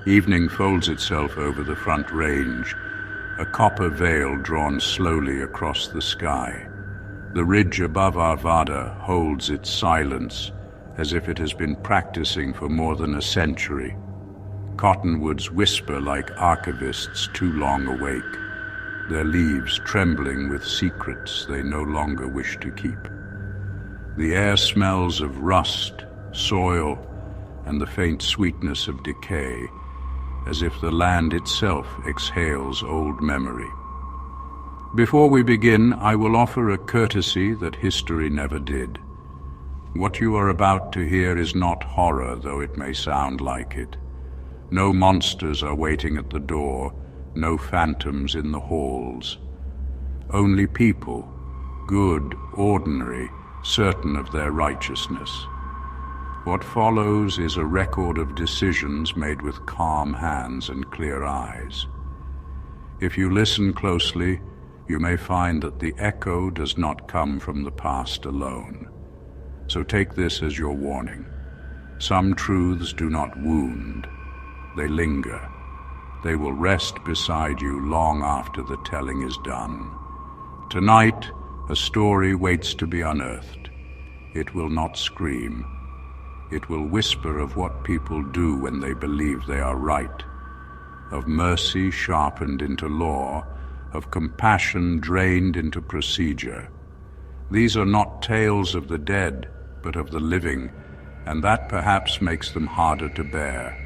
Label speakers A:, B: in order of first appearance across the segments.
A: Evening folds itself over the front range, a copper veil drawn slowly across the sky. The ridge above Arvada holds its silence, as if it has been practicing for more than a century. Cottonwoods whisper like archivists too long awake, their leaves trembling with secrets they no longer wish to keep. The air smells of rust, soil, and the faint sweetness of decay, as if the land itself exhales old memory. Before we begin, I will offer a courtesy that history never did. What you are about to hear is not horror, though it may sound like it. No monsters are waiting at the door, no phantoms in the halls. Only people, good, ordinary, certain of their righteousness. What follows is a record of decisions made with calm hands and clear eyes. If you listen closely, you may find that the echo does not come from the past alone. So take this as your warning. Some truths do not wound, they linger. They will rest beside you long after the telling is done. Tonight, a story waits to be unearthed. It will not scream. It will whisper of what people do when they believe they are right, of mercy sharpened into law, of compassion drained into procedure. These are not tales of the dead, but of the living, and that perhaps makes them harder to bear.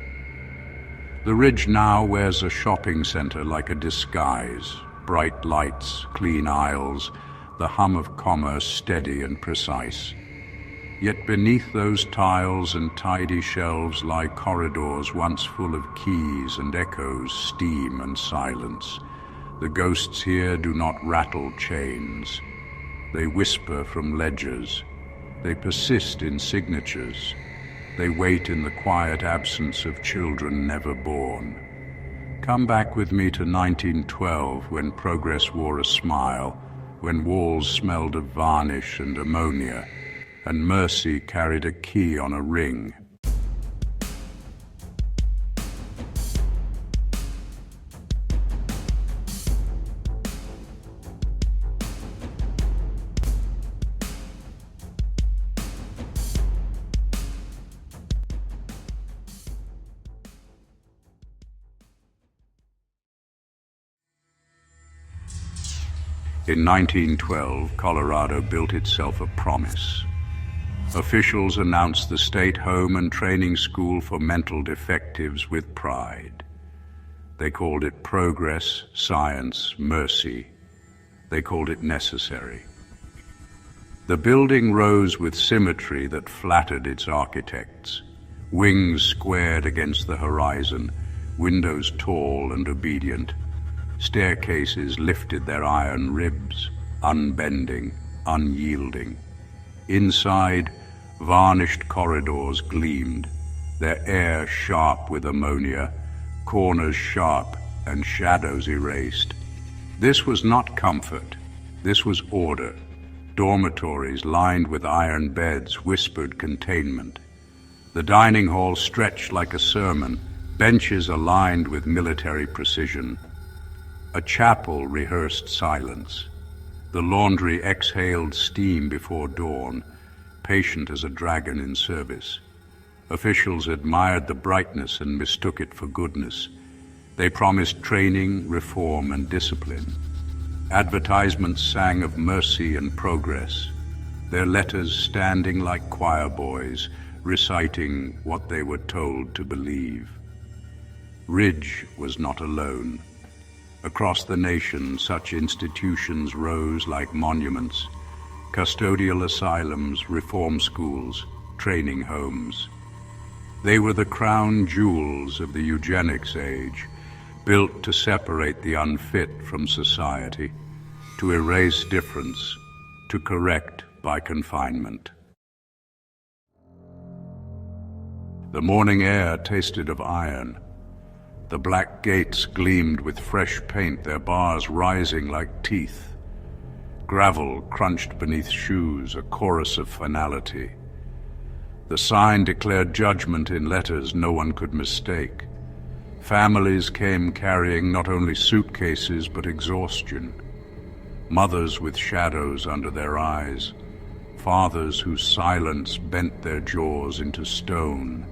A: The ridge now wears a shopping center like a disguise, bright lights, clean aisles, the hum of commerce steady and precise. Yet beneath those tiles and tidy shelves lie corridors once full of keys and echoes, steam and silence. The ghosts here do not rattle chains. They whisper from ledgers. They persist in signatures. They wait in the quiet absence of children never born. Come back with me to 1912, when progress wore a smile, when walls smelled of varnish and ammonia, and mercy carried a key on a ring. In 1912, Colorado built itself a promise. Officials announced the state home and training school for mental defectives with pride. They called it progress, science, mercy. They called it necessary. The building rose with symmetry that flattered its architects. Wings squared against the horizon, windows tall and obedient. Staircases lifted their iron ribs, unbending, unyielding. Inside, varnished corridors gleamed, their air sharp with ammonia, corners sharp and shadows erased. This was not comfort, this was order. Dormitories lined with iron beds whispered containment. The dining hall stretched like a sermon, benches aligned with military precision. A chapel rehearsed silence. The laundry exhaled steam before dawn, patient as a dragon in service. Officials admired the brightness and mistook it for goodness. They promised training, reform, and discipline. Advertisements sang of mercy and progress, their letters standing like choir boys, reciting what they were told to believe. Ridge was not alone. Across the nation, such institutions rose like monuments, custodial asylums, reform schools, training homes. They were the crown jewels of the eugenics age, built to separate the unfit from society, to erase difference, to correct by confinement. The morning air tasted of iron. The black gates gleamed with fresh paint, their bars rising like teeth. Gravel crunched beneath shoes, a chorus of finality. The sign declared judgment in letters no one could mistake. Families came carrying not only suitcases but exhaustion. Mothers with shadows under their eyes, fathers whose silence bent their jaws into stone.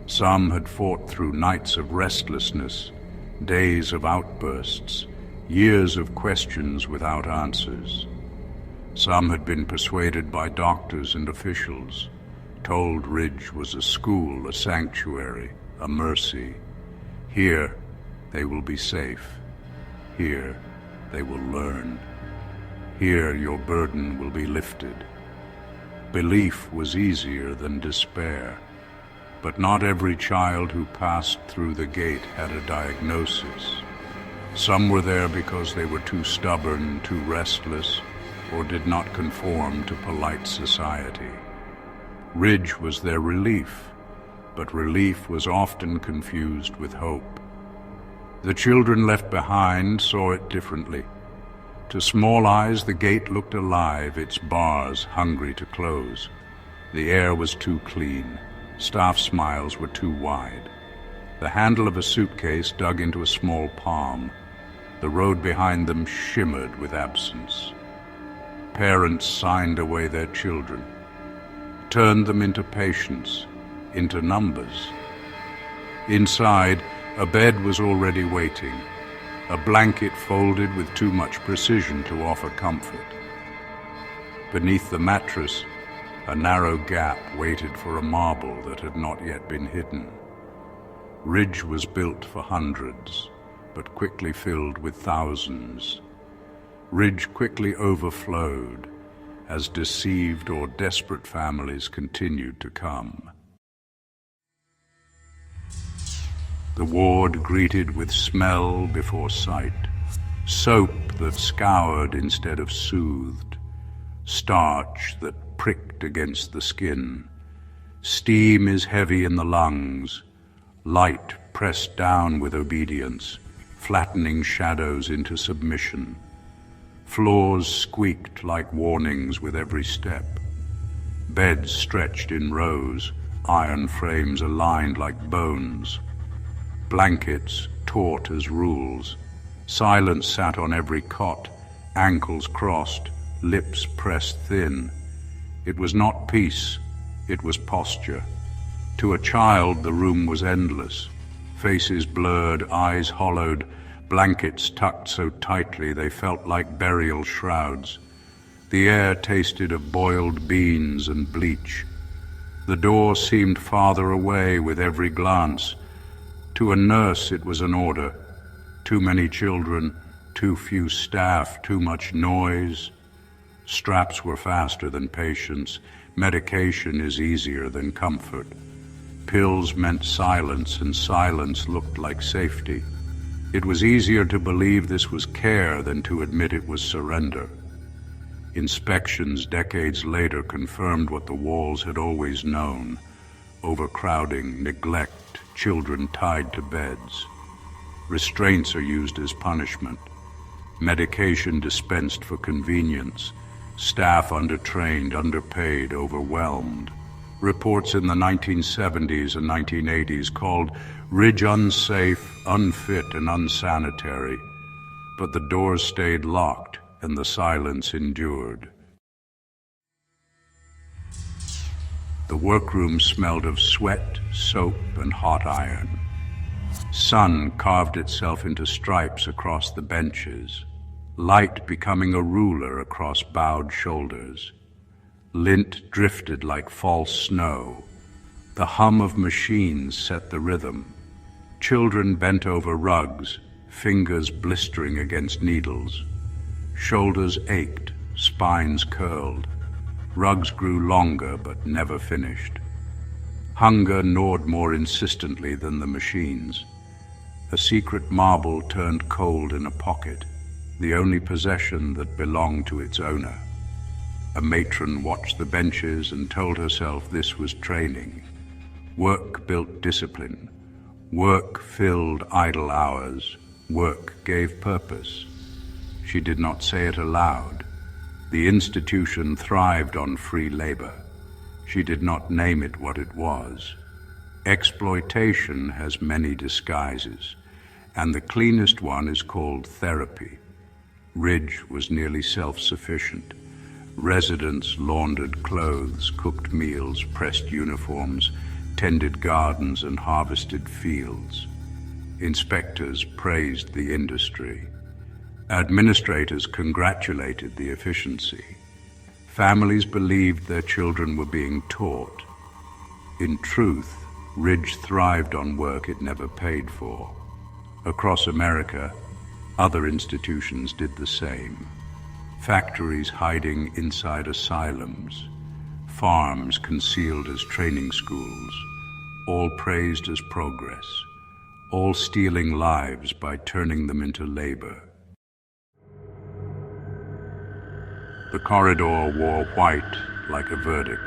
A: Some had fought through nights of restlessness, days of outbursts, years of questions without answers. Some had been persuaded by doctors and officials, told Ridge was a school, a sanctuary, a mercy. Here they will be safe. Here they will learn. Here your burden will be lifted. Belief was easier than despair, but not every child who passed through the gate had a diagnosis. Some were there because they were too stubborn, too restless, or did not conform to polite society. Ridge was their relief, but relief was often confused with hope. The children left behind saw it differently. To small eyes, the gate looked alive, its bars hungry to close. The air was too clean. Staff smiles were too wide. The handle of a suitcase dug into a small palm. The road behind them shimmered with absence. Parents signed away their children, turned them into patients, into numbers. Inside, a bed was already waiting, a blanket folded with too much precision to offer comfort. Beneath the mattress, a narrow gap waited for a marble that had not yet been hidden. Ridge was built for hundreds, but quickly filled with thousands. Ridge quickly overflowed as deceived or desperate families continued to come. The ward greeted with smell before sight, soap that scoured instead of soothed, starch that pricked against the skin. Steam is heavy in the lungs, light pressed down with obedience, flattening shadows into submission. Floors squeaked like warnings with every step. Beds stretched in rows, iron frames aligned like bones. Blankets taut as rules. Silence sat on every cot, ankles crossed, lips pressed thin. It was not peace, it was posture. To a child, the room was endless. Faces blurred, eyes hollowed, blankets tucked so tightly they felt like burial shrouds. The air tasted of boiled beans and bleach. The door seemed farther away with every glance. To a nurse it was an order. Too many children, too few staff, too much noise. Straps were faster than patience. Medication is easier than comfort. Pills meant silence, and silence looked like safety. It was easier to believe this was care than to admit it was surrender. Inspections decades later confirmed what the walls had always known: overcrowding, neglect, children tied to beds. Restraints are used as punishment. Medication dispensed for convenience. Staff undertrained, underpaid, overwhelmed. Reports in the 1970s and 1980s called Ridge unsafe, unfit, and unsanitary. But the doors stayed locked and the silence endured. The workroom smelled of sweat, soap, and hot iron. Sun carved itself into stripes across the benches, light becoming a ruler across bowed shoulders. Lint drifted like false snow. The hum of machines set the rhythm. Children bent over rugs, fingers blistering against needles. Shoulders ached, spines curled. Rugs grew longer but never finished. Hunger gnawed more insistently than the machines. A secret marble turned cold in a pocket, the only possession that belonged to its owner. A matron watched the benches and told herself this was training. Work built discipline. Work filled idle hours. Work gave purpose. She did not say it aloud. The institution thrived on free labor. She did not name it what it was. Exploitation has many disguises, and the cleanest one is called therapy. Ridge was nearly self-sufficient. Residents laundered clothes, cooked meals, pressed uniforms, tended gardens, and harvested fields. Inspectors praised the industry. Administrators congratulated the efficiency. Families believed their children were being taught. In truth, Ridge thrived on work it never paid for. Across America, other institutions did the same. Factories hiding inside asylums, farms concealed as training schools, all praised as progress, all stealing lives by turning them into labor. The corridor wore white like a verdict.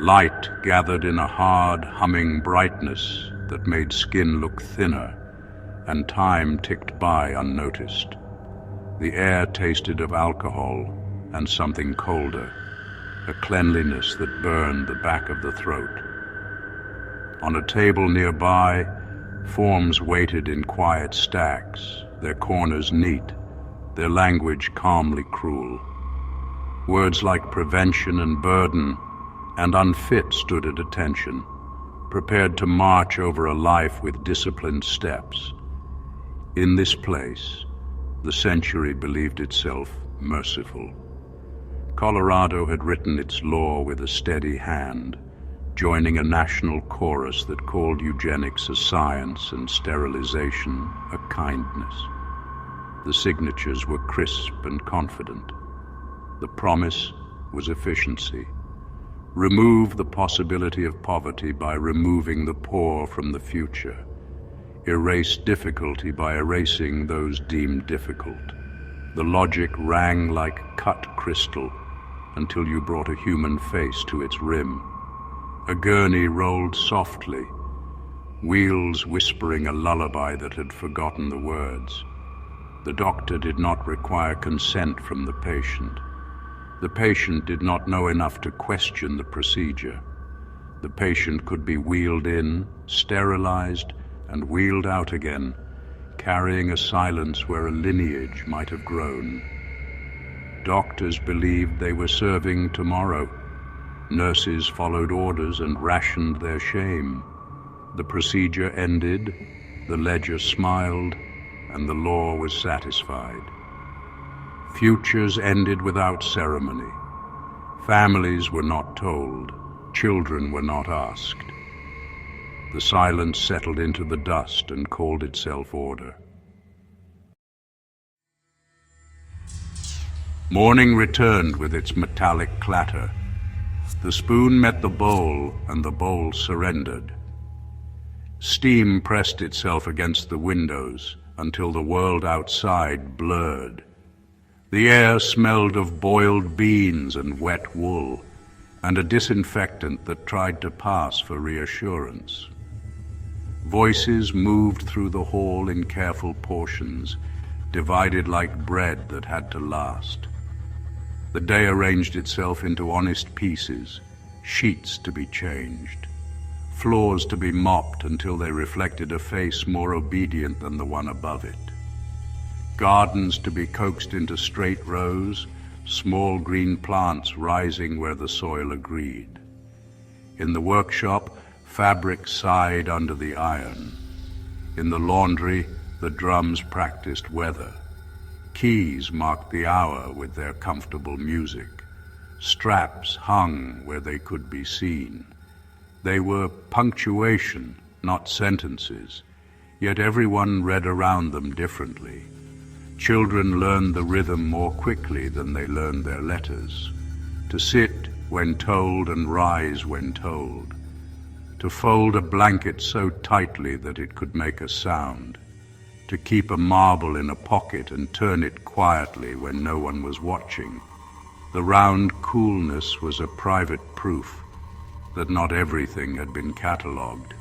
A: Light gathered in a hard, humming brightness that made skin look thinner, and time ticked by unnoticed. The air tasted of alcohol and something colder, a cleanliness that burned the back of the throat. On a table nearby, forms waited in quiet stacks, their corners neat, their language calmly cruel. Words like prevention and burden and unfit stood at attention, prepared to march over a life with disciplined steps. In this place, the century believed itself merciful. Colorado had written its law with a steady hand, joining a national chorus that called eugenics a science and sterilization a kindness. The signatures were crisp and confident. The promise was efficiency. Remove the possibility of poverty by removing the poor from the future. Erase difficulty by erasing those deemed difficult. The logic rang like cut crystal until you brought a human face to its rim. A gurney rolled softly, wheels whispering a lullaby that had forgotten the words. The doctor did not require consent from the patient. The patient did not know enough to question the procedure. The patient could be wheeled in, sterilized, and wheeled out again, carrying a silence where a lineage might have grown. Doctors believed they were serving tomorrow. Nurses followed orders and rationed their shame. The procedure ended, the ledger smiled, and the law was satisfied. Futures ended without ceremony. Families were not told. Children were not asked. The silence settled into the dust and called itself order. Morning returned with its metallic clatter. The spoon met the bowl, and the bowl surrendered. Steam pressed itself against the windows until the world outside blurred. The air smelled of boiled beans and wet wool, and a disinfectant that tried to pass for reassurance. Voices moved through the hall in careful portions, divided like bread that had to last. The day arranged itself into honest pieces, sheets to be changed, floors to be mopped until they reflected a face more obedient than the one above it, gardens to be coaxed into straight rows, small green plants rising where the soil agreed. In the workshop, fabric sighed under the iron. In the laundry, the drums practiced weather. Keys marked the hour with their comfortable music. Straps hung where they could be seen. They were punctuation, not sentences, yet everyone read around them differently. Children learned the rhythm more quickly than they learned their letters. To sit when told and rise when told. To fold a blanket so tightly that it could make a sound. To keep a marble in a pocket and turn it quietly when no one was watching. The round coolness was a private proof that not everything had been catalogued.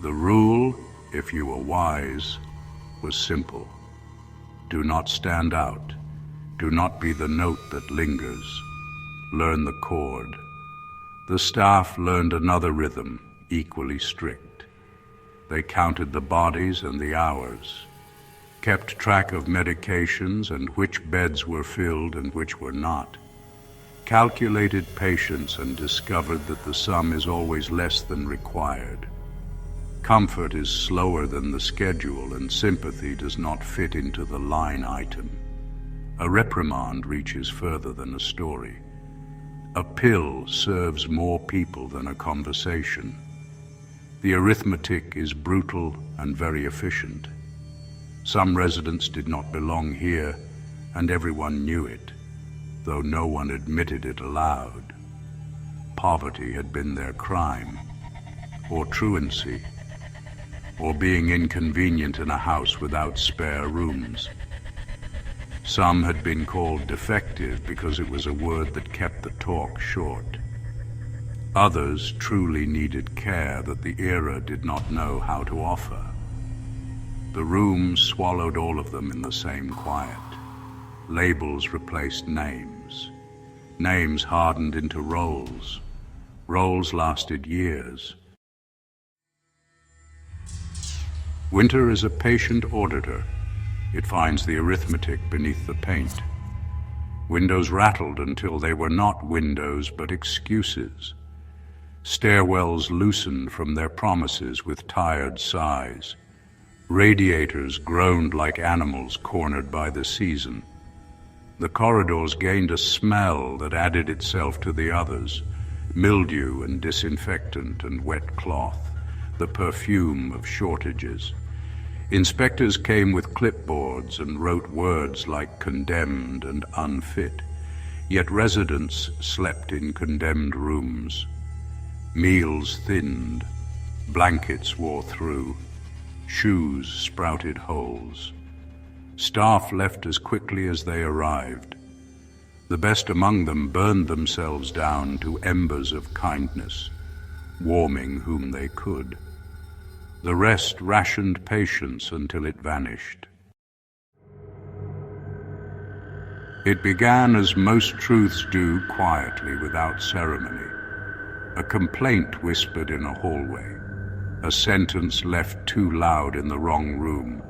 A: The rule, if you were wise, was simple. Do not stand out. Do not be the note that lingers. Learn the chord. The staff learned another rhythm, equally strict. They counted the bodies and the hours, kept track of medications and which beds were filled and which were not, calculated patients and discovered that the sum is always less than required. Comfort is slower than the schedule, and sympathy does not fit into the line item. A reprimand reaches further than a story. A pill serves more people than a conversation. The arithmetic is brutal and very efficient. Some residents did not belong here, and everyone knew it, though no one admitted it aloud. Poverty had been their crime, or truancy, or being inconvenient in a house without spare rooms. Some had been called defective because it was a word that kept the talk short. Others truly needed care that the era did not know how to offer. The room swallowed all of them in the same quiet. Labels replaced names. Names hardened into roles. Roles lasted years. Winter is a patient auditor. It finds the arithmetic beneath the paint. Windows rattled until they were not windows but excuses. Stairwells loosened from their promises with tired sighs. Radiators groaned like animals cornered by the season. The corridors gained a smell that added itself to the others, mildew and disinfectant and wet cloth, the perfume of shortages. Inspectors came with clipboards and wrote words like condemned and unfit, yet residents slept in condemned rooms. Meals thinned, blankets wore through, shoes sprouted holes. Staff left as quickly as they arrived. The best among them burned themselves down to embers of kindness, warming whom they could. The rest rationed patience until it vanished. It began as most truths do, quietly, without ceremony. A complaint whispered in a hallway. A sentence left too loud in the wrong room.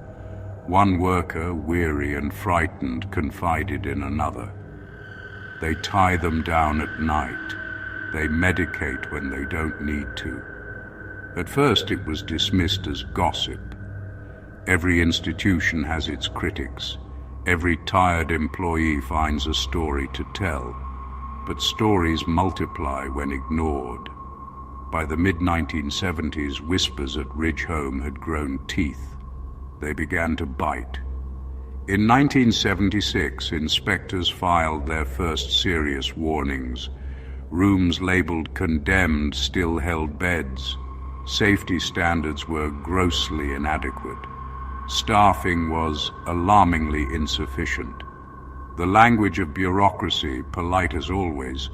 A: One worker, weary and frightened, confided in another. They tie them down at night. They medicate when they don't need to. At first it was dismissed as gossip. Every institution has its critics. Every tired employee finds a story to tell. But stories multiply when ignored. By the mid-1970s, whispers at Ridge Home had grown teeth. They began to bite. In 1976, inspectors filed their first serious warnings. Rooms labeled condemned still held beds. Safety standards were grossly inadequate. Staffing was alarmingly insufficient. The language of bureaucracy, polite as always,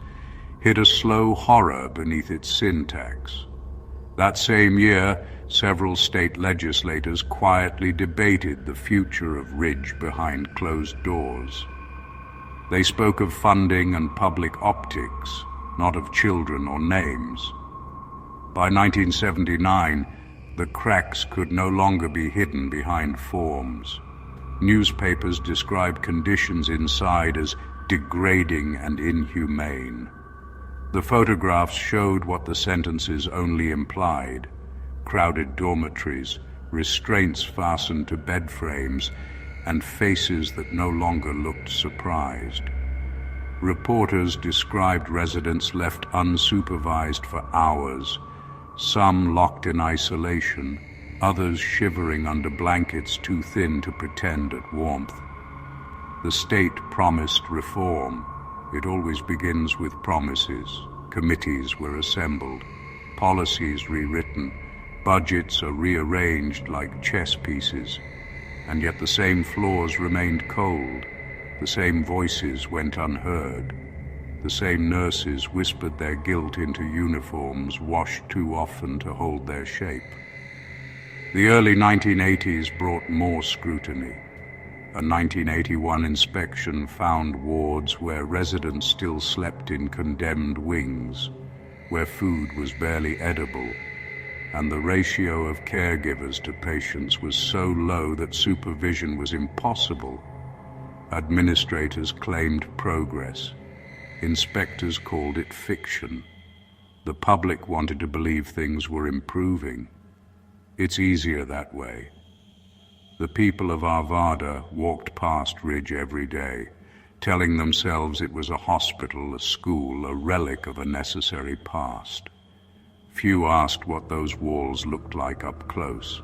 A: hid a slow horror beneath its syntax. That same year, several state legislators quietly debated the future of Ridge behind closed doors. They spoke of funding and public optics, not of children or names. By 1979, the cracks could no longer be hidden behind forms. Newspapers described conditions inside as degrading and inhumane. The photographs showed what the sentences only implied: crowded dormitories, restraints fastened to bed frames, and faces that no longer looked surprised. Reporters described residents left unsupervised for hours, some locked in isolation, others shivering under blankets too thin to pretend at warmth. The state promised reform. It always begins with promises. Committees were assembled, policies rewritten, budgets are rearranged like chess pieces, and yet the same floors remained cold, the same voices went unheard, the same nurses whispered their guilt into uniforms washed too often to hold their shape. The early 1980s brought more scrutiny. A 1981 inspection found wards where residents still slept in condemned wings, where food was barely edible, and the ratio of caregivers to patients was so low that supervision was impossible. Administrators claimed progress. Inspectors called it fiction. The public wanted to believe things were improving. It's easier that way. The people of Arvada walked past Ridge every day, telling themselves it was a hospital, a school, a relic of a necessary past. Few asked what those walls looked like up close.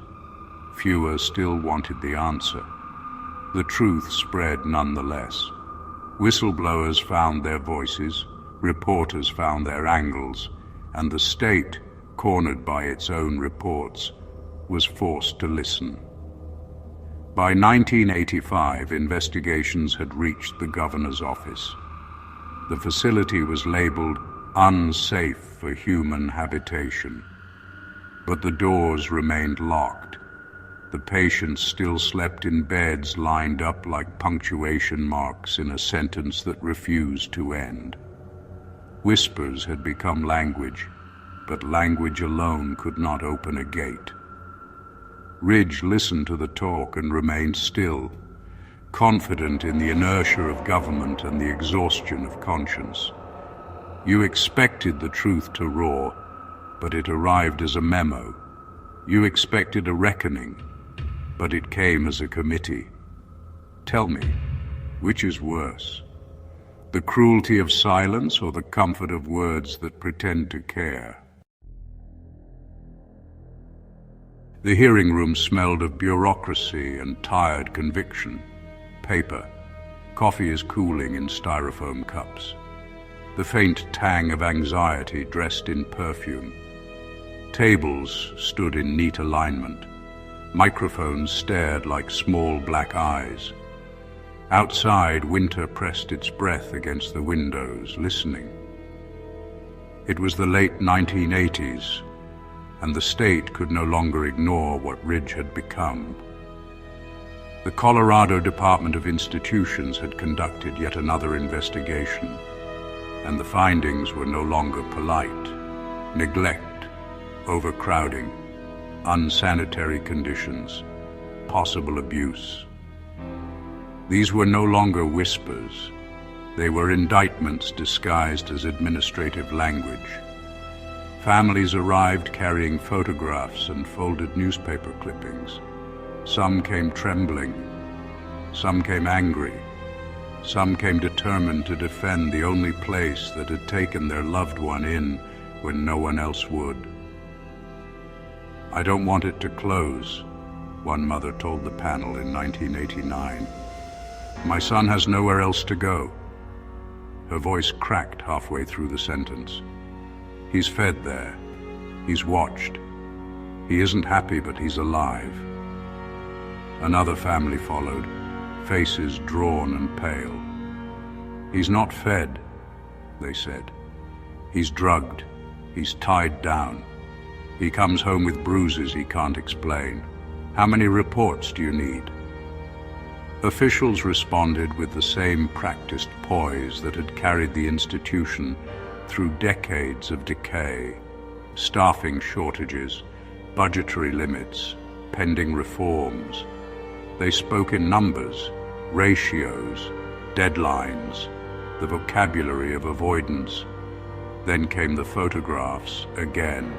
A: Fewer still wanted the answer. The truth spread nonetheless. Whistleblowers found their voices, reporters found their angles, and the state, cornered by its own reports, was forced to listen. By 1985, investigations had reached the governor's office. The facility was labeled unsafe for human habitation, but the doors remained locked. The patients still slept in beds lined up like punctuation marks in a sentence that refused to end. Whispers had become language, but language alone could not open a gate. Ridge listened to the talk and remained still, confident in the inertia of government and the exhaustion of conscience. You expected the truth to roar, but it arrived as a memo. You expected a reckoning, but it came as a committee. Tell me, which is worse? The cruelty of silence or the comfort of words that pretend to care? The hearing room smelled of bureaucracy and tired conviction. Paper. Coffee is cooling in styrofoam cups. The faint tang of anxiety dressed in perfume. Tables stood in neat alignment. Microphones stared like small black eyes. Outside, winter pressed its breath against the windows, listening. It was the late 1980s, and the state could no longer ignore what Ridge had become. The Colorado Department of Institutions had conducted yet another investigation, and the findings were no longer polite. Neglect, overcrowding, unsanitary conditions, possible abuse. These were no longer whispers. They were indictments disguised as administrative language. Families arrived carrying photographs and folded newspaper clippings. Some came trembling. Some came angry. Some came determined to defend the only place that had taken their loved one in when no one else would. "I don't want it to close," one mother told the panel in 1989. "My son has nowhere else to go." Her voice cracked halfway through the sentence. "He's fed there. He's watched. He isn't happy, but he's alive." Another family followed, faces drawn and pale. "He's not fed," they said. "He's drugged. He's tied down. He comes home with bruises he can't explain. How many reports do you need?" Officials responded with the same practiced poise that had carried the institution through decades of decay: staffing shortages, budgetary limits, pending reforms. They spoke in numbers, ratios, deadlines, the vocabulary of avoidance. Then came the photographs again.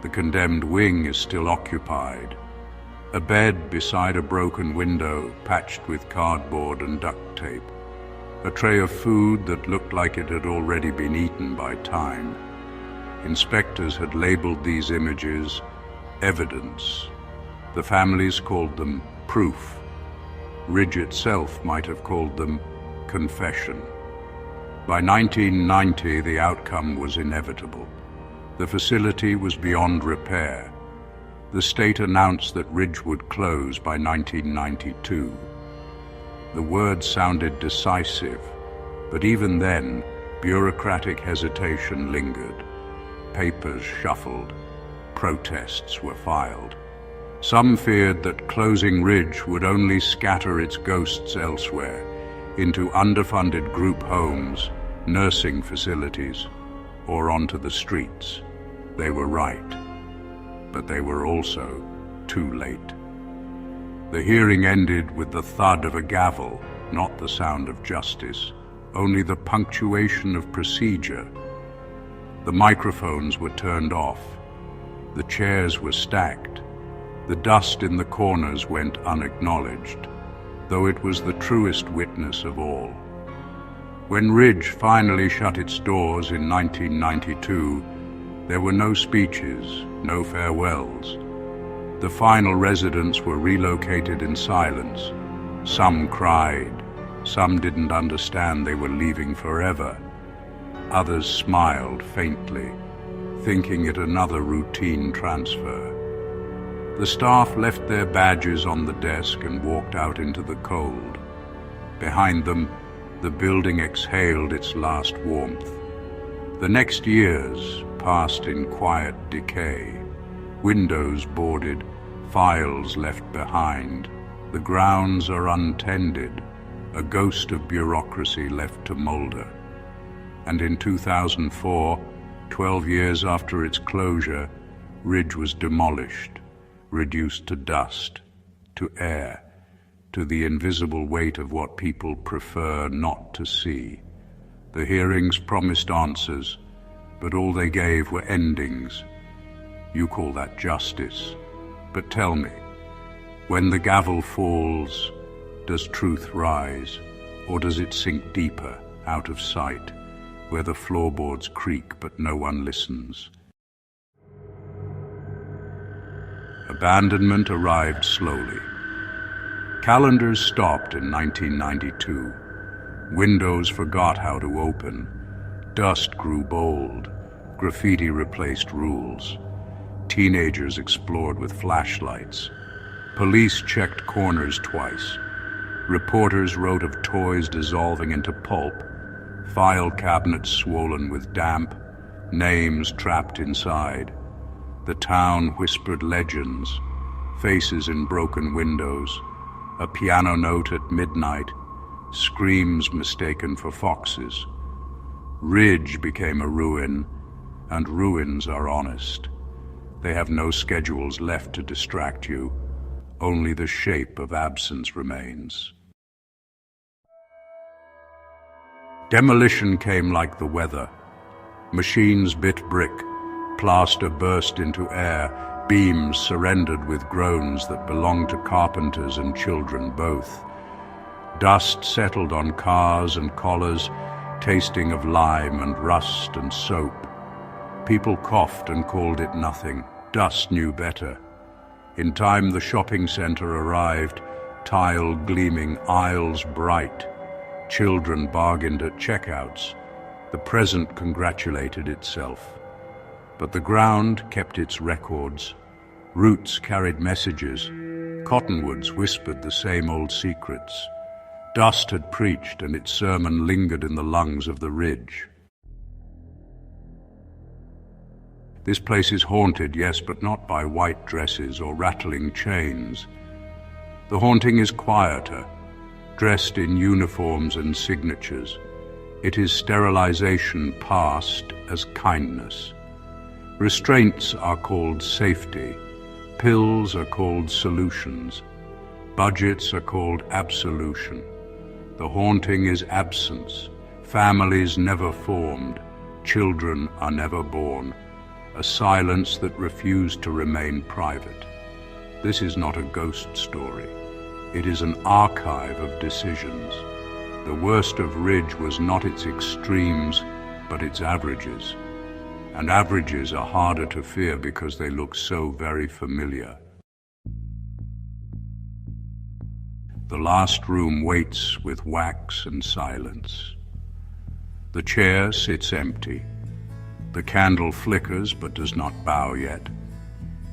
A: The condemned wing is still occupied. A bed beside a broken window patched with cardboard and duct tape. A tray of food that looked like it had already been eaten by time. Inspectors had labeled these images evidence. The families called them proof. Ridge itself might have called them confession. By 1990, the outcome was inevitable. The facility was beyond repair. The state announced that Ridge would close by 1992. The words sounded decisive, but even then, bureaucratic hesitation lingered. Papers shuffled. Protests were filed. Some feared that closing Ridge would only scatter its ghosts elsewhere, into underfunded group homes, nursing facilities, or onto the streets. They were right. but they were also too late. The hearing ended with the thud of a gavel, not the sound of justice, only the punctuation of procedure. The microphones were turned off. The chairs were stacked. The dust in the corners went unacknowledged, though it was the truest witness of all. When Ridge finally shut its doors in 1992, there were no speeches, no farewells. The final residents were relocated in silence. Some cried, some didn't understand they were leaving forever. Others smiled faintly, thinking it another routine transfer. The staff left their badges on the desk and walked out into the cold. Behind them, the building exhaled its last warmth. The next years passed in quiet decay. Windows boarded, files left behind. The grounds are untended, a ghost of bureaucracy left to molder. And in 2004, 12 years after its closure, Ridge was demolished, reduced to dust, to air, to the invisible weight of what people prefer not to see. The hearings promised answers, but all they gave were endings. You call that justice, but tell me, when the gavel falls, does truth rise, or does it sink deeper, out of sight, where the floorboards creak but no one listens? Abandonment arrived slowly. Calendars stopped in 1992. Windows forgot how to open. Dust grew bold. Graffiti replaced rules. Teenagers explored with flashlights. Police checked corners twice. Reporters wrote of toys dissolving into pulp, file cabinets swollen with damp, names trapped inside. The town whispered legends, faces in broken windows, a piano note at midnight, screams mistaken for foxes. Ridge became a ruin, and ruins are honest. They have no schedules left to distract you. Only the shape of absence remains. Demolition came like the weather. Machines bit brick, plaster burst into air, beams surrendered with groans that belonged to carpenters and children both. Dust settled on cars and collars, tasting of lime and rust and soap. People coughed and called it nothing. Dust knew better. In time the shopping center arrived, tile gleaming, aisles bright. Children bargained at checkouts. The present congratulated itself. But the ground kept its records. Roots carried messages. Cottonwoods whispered the same old secrets. Dust had preached, and its sermon lingered in the lungs of the ridge. This place is haunted, yes, but not by white dresses or rattling chains. The haunting is quieter, dressed in uniforms and signatures. It is sterilization passed as kindness. Restraints are called safety. Pills are called solutions. Budgets are called absolution. The haunting is absence. Families never formed. Children are never born. A silence that refused to remain private. This is not a ghost story. It is an archive of decisions. The worst of Ridge was not its extremes, but its averages. And averages are harder to fear because they look so very familiar. The last room waits with wax and silence. The chair sits empty. The candle flickers but does not bow yet.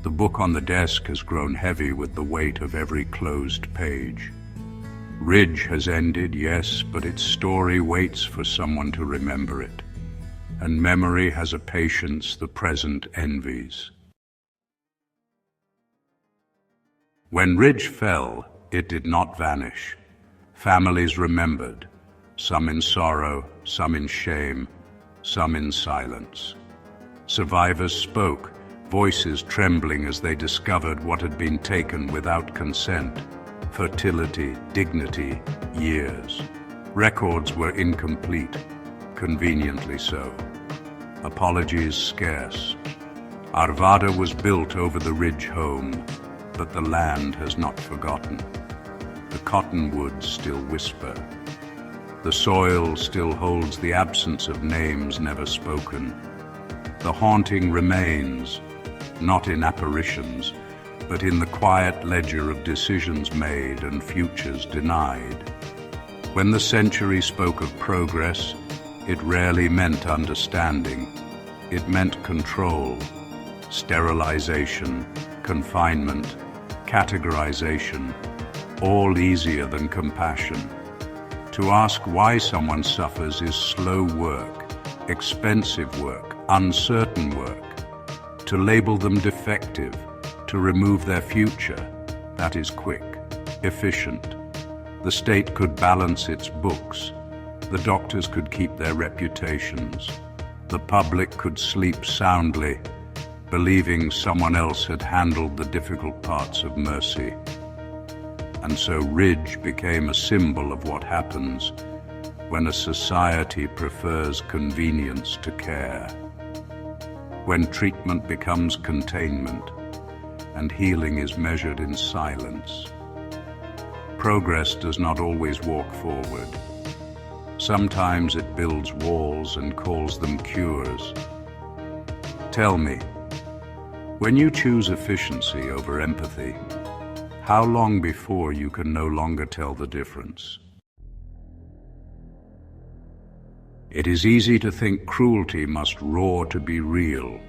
A: The book on the desk has grown heavy with the weight of every closed page. Ridge has ended, yes, but its story waits for someone to remember it. And memory has a patience the present envies. When Ridge fell, it did not vanish. Families remembered, some in sorrow, some in shame, some in silence. Survivors spoke, voices trembling as they discovered what had been taken without consent. Fertility, dignity, years. Records were incomplete, conveniently so. Apologies scarce. Arvada was built over the ridge home, but the land has not forgotten. The cottonwoods still whisper. The soil still holds the absence of names never spoken. The haunting remains, not in apparitions, but in the quiet ledger of decisions made and futures denied. When the century spoke of progress, it rarely meant understanding. It meant control, sterilization, confinement, categorization, all easier than compassion. To ask why someone suffers is slow work, expensive work, uncertain work. To label them defective, to remove their future, that is quick, efficient. The state could balance its books. The doctors could keep their reputations. The public could sleep soundly, believing someone else had handled the difficult parts of mercy. And so Ridge became a symbol of what happens when a society prefers convenience to care. When treatment becomes containment and healing is measured in silence. Progress does not always walk forward. Sometimes it builds walls and calls them cures. Tell me, when you choose efficiency over empathy, how long before you can no longer tell the difference? It is easy to think cruelty must roar to be real,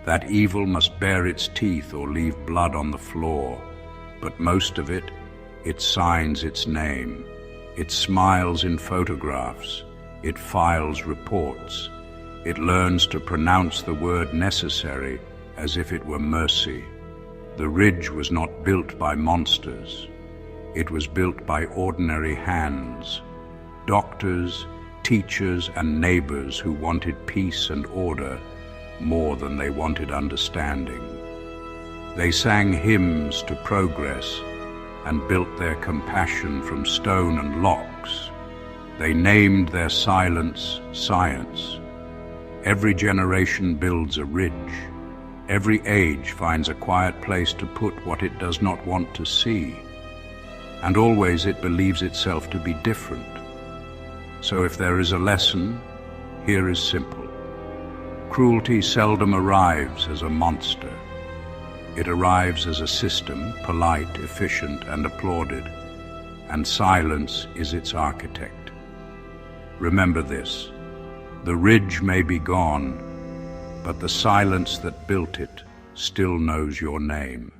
A: that evil must bare its teeth or leave blood on the floor, but most of it signs its name, it smiles in photographs, it files reports, it learns to pronounce the word necessary as if it were mercy. The ridge was not built by monsters. It was built by ordinary hands, doctors, teachers, and neighbors who wanted peace and order more than they wanted understanding. They sang hymns to progress and built their compassion from stone and locks. They named their silence science. Every generation builds a ridge. Every age finds a quiet place to put what it does not want to see. And always it believes itself to be different. So if there is a lesson, here is simple. Cruelty seldom arrives as a monster. It arrives as a system, polite, efficient, and applauded, and silence is its architect. Remember this, the ridge may be gone, but the silence that built it still knows your name.